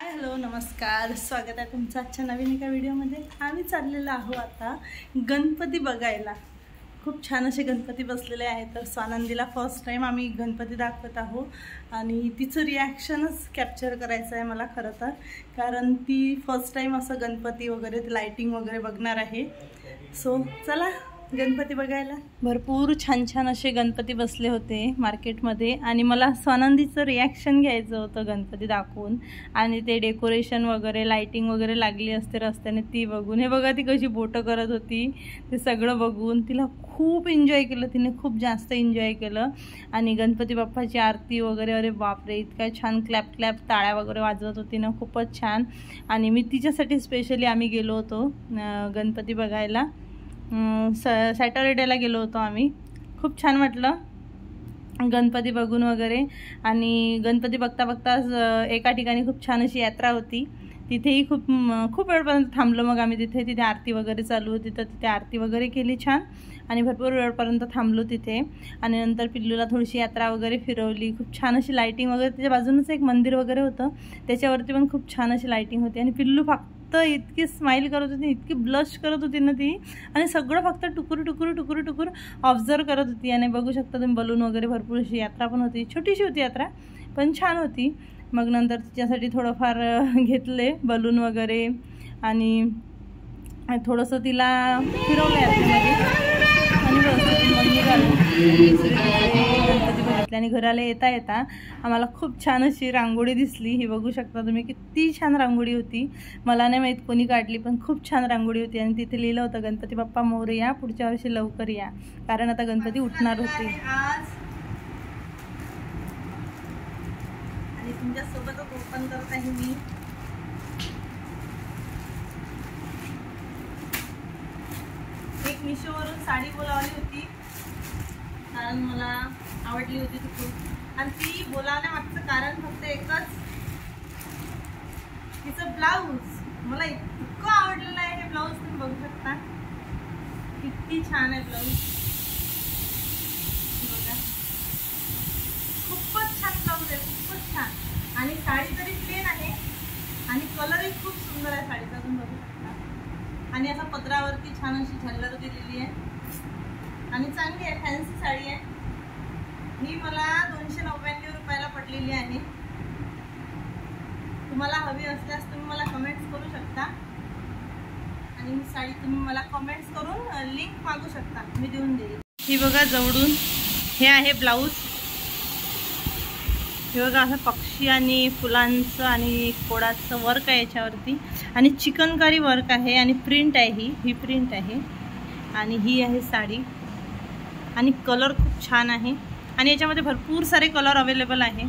Hello नमस्कार, स्वागत आहे तुमचं आजच्या नवीन एका व्हिडिओमध्ये। आम्ही चाललेलो आहोत आता गणपती बघायला। खूप छान असे गणपती बसलेले आहेत। तर स्वानंदीला फर्स्ट टाइम आम्ही गणपती दाखवत आहोत आणि तिचं रिॲक्शनच कॅप्चर करायचं आहे मला खरं तर, कारण ती फर्स्ट टाइम असं गणपती वगैरे लाइटिंग वगैरे बघणार आहे। सो चला गणपती बघायला। भरपूर छान छान असे गणपती बसले होते मार्केटमध्ये आणि मला स्वानंदीचं रिॲक्शन घ्यायचं होतं गणपती दाखवून, आणि ते डेकोरेशन वगैरे लाइटिंग वगैरे लागली असते रस्त्याने ती बघून। हे बघा ती कशी बोटं करत होती, ते सगळं बघून तिला खूप एन्जॉय केलं, तिने खूप जास्त एन्जॉय केलं। आणि गणपती बाप्पाची आरती वगैरे, अरे बापरे इतका छान क्लॅप क्लॅप टाळ्या वगैरे वाजवत होती ना, खूपच छान। आणि मी तिच्यासाठी स्पेशली आम्ही गेलो होतो गणपती बघायला। सॅटरडेला गेलो होतो आम्ही। खूप छान वाटलं गणपती बघून वगैरे। आणि गणपती बघता बघता एका ठिकाणी खूप छान अशी यात्रा होती, तिथेही खूप वेळपर्यंत थांबलो। मग आम्ही तिथे आरती वगैरे चालू होती, तर तिथे आरती वगैरे केली छान आणि भरपूर वेळपर्यंत थांबलो तिथे। आणि नंतर पिल्लूला थोडीशी यात्रा वगैरे फिरवली, खूप छान अशी लाइटिंग वगैरे। त्याच्या बाजूनच एक मंदिर वगैरे होतं, त्याच्यावरती पण खूप छान अशी लाइटिंग होती। आणि पिल्लू फक्त इतकी स्माइल करत होती, इतकी ब्लश करत होती ना ती, आणि सगळं फक्त टुकुर टुकुर टुकुर टुकुर ऑब्झर्व करत होती। आणि बघू शकता तुम्ही बलून वगैरे भरपूर अशी यात्रा पण होती, छोटीशी होती यात्रा पण छान होती। मग नंतर तिच्यासाठी थोडंफार घेतले बलून वगैरे आणि थोडंसं तिला फिरवलं यात्रेमध्ये। आणि मग निघालो गणपती बघितले। आणि घराला येता येता आम्हाला खूप छान अशी रांगोळी दिसली, ही बघू शकता तुम्ही किती छान रांगोळी होती। मला नाही माहीत कोणी काढली, पण खूप छान रांगोळी होती। आणि तिथे लिहिलं होतं गणपती बाप्पा मोरया, पुढच्या वर्षी लवकर या, कारण आता गणपती उठणार होते आज। आणि तुमच्यासोबतच ओपन करत आहे मी। एक मिशोवरून साडी बोलावली होती, कारण मला आवडली होती ती खूप। आणि ती बोलावण्यामागचं कारण फक्त एकच, तिचं ब्लाऊज मला इतकं आवडलेलं आहे। हे ब्लाऊज तुम्ही बघू शकता किती छान आहे ब्लाऊज, बघा खूपच छान ब्लाऊज आहे, खूपच छान। आणि साडी तरी प्लेन आहे आणि कलरही खूप सुंदर आहे साडीचा, तुम्ही बघू शकता। आणि असा पदरावरती छान अशी झल्लर दिलेली आहे आणि चांगली आहे, फॅन्सी साडी आहे ही। मला 299 रुपयाला पडलेली आहे। तुम्हाला हवी असल्यास तुम्ही मला कमेंट्स करू शकता, आणि ही साडी तुम्ही मला कमेंट्स करून लिंक मागू शकता, मी देऊन देईल। ही बघा जवळून, हे आहे ब्लाऊज। हे बघा असं पक्षी आणि फुलांचं आणि कोडाचं वर्क आहे याच्यावरती, आणि चिकनकारी वर्क आहे आणि प्रिंट आहे, ही प्रिंट आहे। आणि ही आहे साडी, आणि कलर खूप छान आहे, आणि याच्यामध्ये भरपूर सारे कलर अवेलेबल आहे।